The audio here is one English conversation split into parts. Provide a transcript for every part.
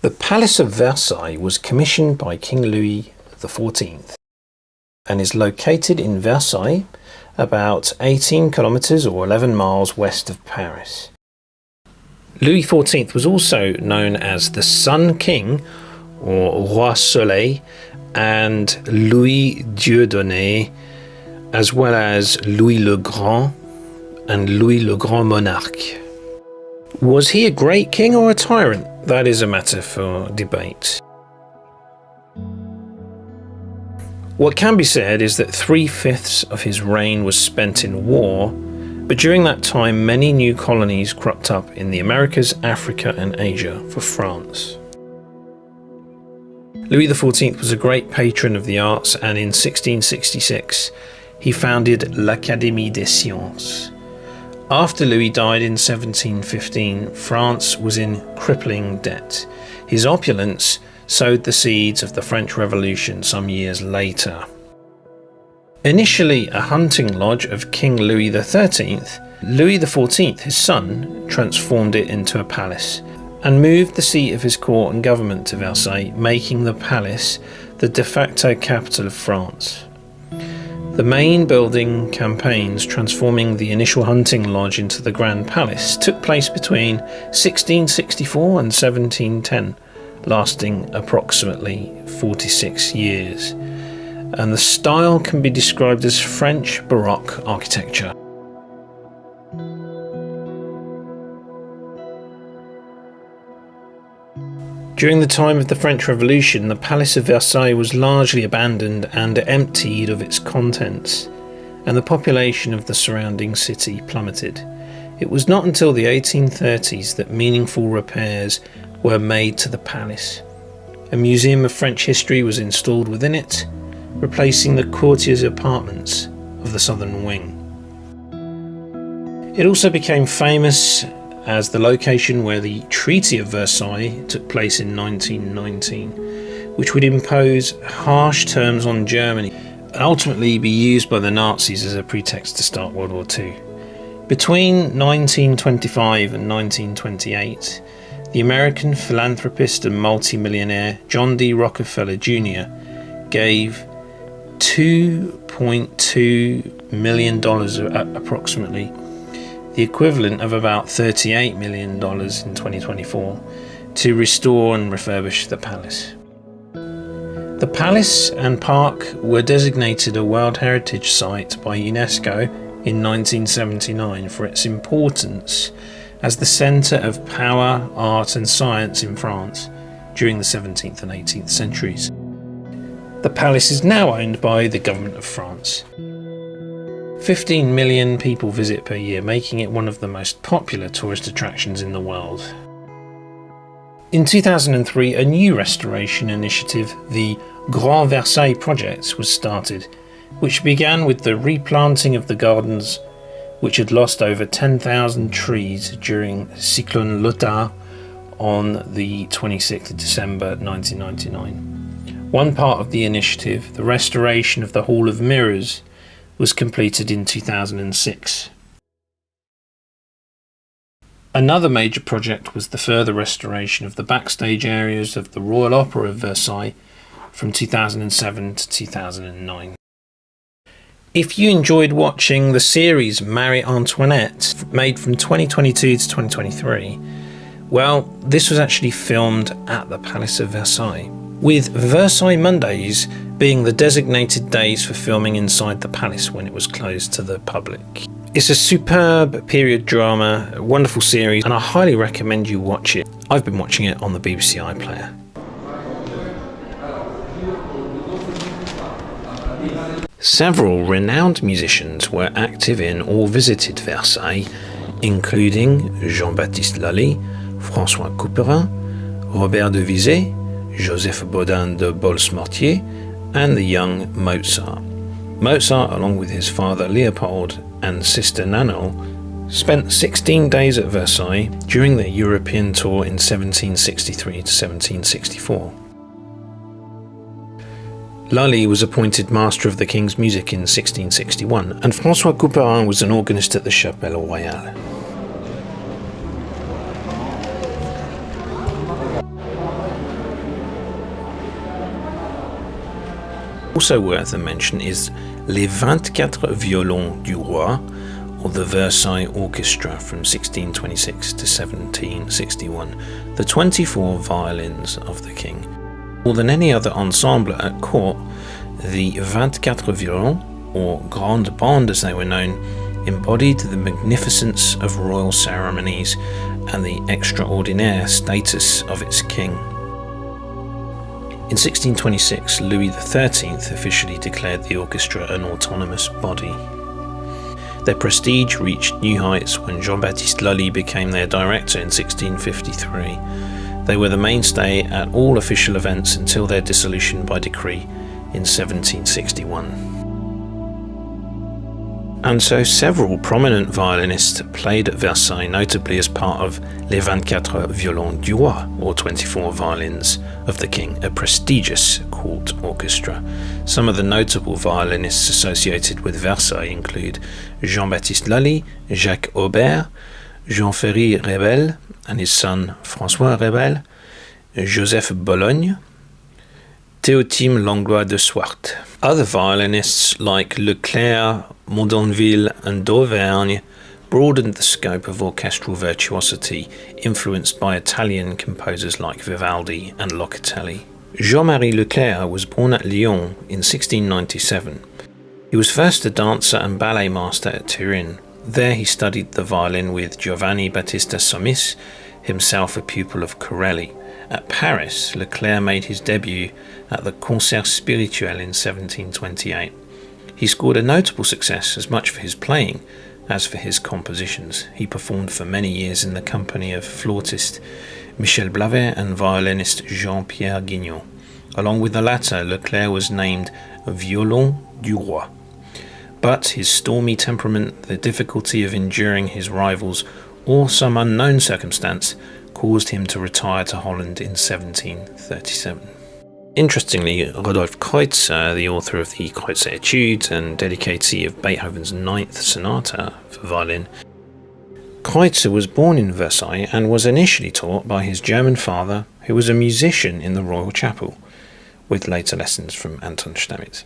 The Palace of Versailles was commissioned by King Louis XIV and is located in Versailles, about 18 kilometers or 11 miles west of Paris. Louis XIV was also known as the Sun King, or Roi Soleil, and Louis Dieudonné, as well as Louis le Grand and Louis le Grand Monarque. Was he a great king or a tyrant? That is a matter for debate. What can be said is that 3/5 of his reign was spent in war, but during that time many new colonies cropped up in the Americas, Africa and Asia for France. Louis XIV was a great patron of the arts, and in 1666 he founded l'Académie des Sciences. After Louis died in 1715, France was in crippling debt. His opulence sowed the seeds of the French Revolution some years later. Initially a hunting lodge of King Louis XIII, Louis XIV, his son, transformed it into a palace and moved the seat of his court and government to Versailles, making the palace the de facto capital of France. The main building campaigns transforming the initial hunting lodge into the Grand Palace took place between 1664 and 1710, lasting approximately 46 years, and the style can be described as French Baroque architecture. During the time of the French Revolution, the Palace of Versailles was largely abandoned and emptied of its contents, and the population of the surrounding city plummeted. It was not until the 1830s that meaningful repairs were made to the palace. A museum of French history was installed within it, replacing the courtiers' apartments of the southern wing. It also became famous as the location where the Treaty of Versailles took place in 1919, which would impose harsh terms on Germany and ultimately be used by the Nazis as a pretext to start World War II. Between 1925 and 1928, the American philanthropist and multimillionaire John D. Rockefeller Jr. gave $2.2 million approximately, the equivalent of about $38 million in 2024, to restore and refurbish the palace. The palace and park were designated a World Heritage Site by UNESCO in 1979 for its importance as the centre of power, art and science in France during the 17th and 18th centuries. The palace is now owned by the government of France. 15 million people visit per year, making it one of the most popular tourist attractions in the world. In 2003, a new restoration initiative, the Grand Versailles Project, was started, which began with the replanting of the gardens, which had lost over 10,000 trees during Cyclone Lothar on the 26th of December 1999. One part of the initiative, the restoration of the Hall of Mirrors, was completed in 2006. Another major project was the further restoration of the backstage areas of the Royal Opera of Versailles from 2007 to 2009. If you enjoyed watching the series Marie Antoinette, made from 2022 to 2023, well, this was actually filmed at the Palace of Versailles, with Versailles Mondays being the designated days for filming inside the palace when it was closed to the public. It's a superb period drama, a wonderful series, and I highly recommend you watch it. I've been watching it on the BBC iPlayer. Several renowned musicians were active in or visited Versailles, including Jean-Baptiste Lully, François Couperin, Robert de Vizet, Joseph Bodin de Bols-Mortier, and the young Mozart. Mozart, along with his father Leopold and sister Nannerl, spent 16 days at Versailles during their European tour in 1763 to 1764. Lully was appointed Master of the King's Music in 1661, and François Couperin was an organist at the Chapelle Royale. Also worth a mention is Les 24 Violons du Roi, or the Versailles Orchestra from 1626 to 1761, the 24 violins of the king. More than any other ensemble at court, the 24 Violons, or Grande Bande as they were known, embodied the magnificence of royal ceremonies and the extraordinaire status of its king. In 1626, Louis XIII officially declared the orchestra an autonomous body. Their prestige reached new heights when Jean-Baptiste Lully became their director in 1653. They were the mainstay at all official events until their dissolution by decree in 1761. And so several prominent violinists played at Versailles, notably as part of Les 24 Violons du Roi, or 24 violins of the king, a prestigious court orchestra. Some of the notable violinists associated with Versailles include Jean-Baptiste Lully, Jacques Aubert, Jean-Ferry Rebel and his son François Rebel, Joseph Bologne, Théotime Langlois de Swart. Other violinists like Leclerc, Mondanville and d'Auvergne broadened the scope of orchestral virtuosity, influenced by Italian composers like Vivaldi and Locatelli. Jean-Marie Leclerc was born at Lyon in 1697. He was first a dancer and ballet master at Turin. There he studied the violin with Giovanni Battista Somis, himself a pupil of Corelli. At Paris, Leclerc made his debut at the Concert Spirituel in 1728. He scored a notable success as much for his playing as for his compositions. He performed for many years in the company of flautist Michel Blavet and violinist Jean-Pierre Guignon. Along with the latter, Leclerc was named Violon du Roi. But his stormy temperament, the difficulty of enduring his rivals, or some unknown circumstance, caused him to retire to Holland in 1737. Interestingly, Rodolphe Kreutzer, the author of the Kreutzer Etudes and dedicatee of Beethoven's Ninth Sonata for violin, Kreutzer was born in Versailles and was initially taught by his German father, who was a musician in the Royal Chapel, with later lessons from Anton Stamitz.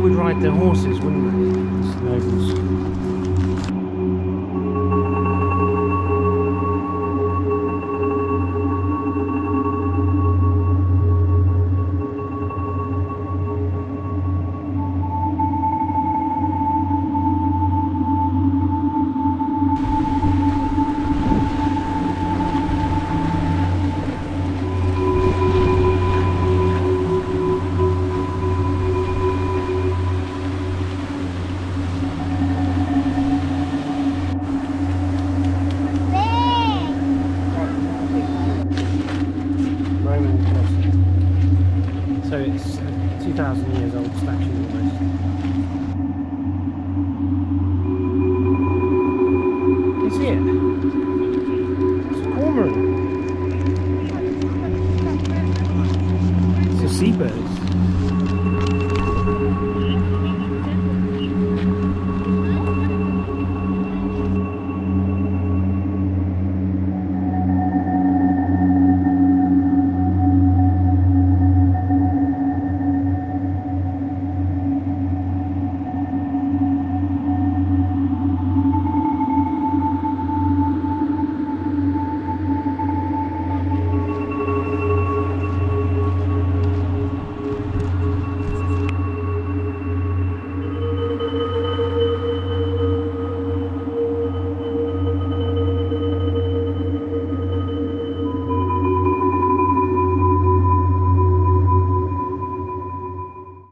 would ride their horses, wouldn't they? It's nobles. So it's a 2,000 years old statue.